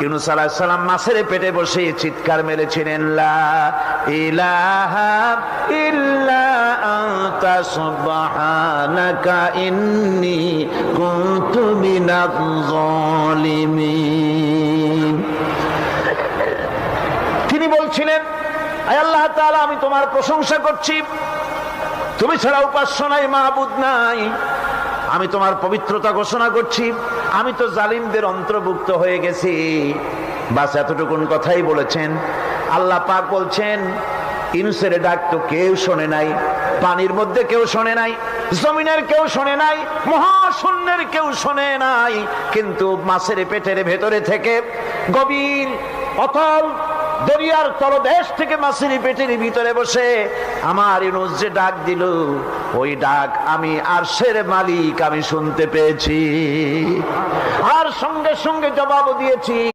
ইউনূস আলাইহিস সালাম মাছের পেটে বসে চিৎকার মেরেছিলেন, লা ইলাহা ইল্লা আনতা সুবহানাকা ইন্নী কুনতু মিনাজ জালিমিন। তিনি বলছিলেন, আয় আল্লাহ তাআলা, আমি তোমার প্রশংসা করছি, তুমি ছাড়া উপাস্য নাই, মাবুদ নাই। আমি তোমার পবিত্রতা ঘোষণা করছি, আমি তো জালিমদের অন্তর্ভুক্ত হয়ে গেছি। বাস এতটুকুন কথাই বলেছেন। আল্লাহ পাক বলছেন, ইউনূসের ডাক তো কেউ শোনে নাই, পানির মধ্যে কেউ শোনে নাই, জমিনের কেউ শোনে নাই, মহাশূন্যের কেউ শোনে নাই, কিন্তু মাছের পেটের ভেতরে থেকে গভীর অতল দরিয়ার তলদেশ থেকে মাছের পেটের ভিতরে বসে আমার ইউনূস যে ডাক দিল, ওই ডাক আমি আরশের মালিক আমি শুনতে পেয়েছি, আর সঙ্গে সঙ্গে জবাব দিয়েছি।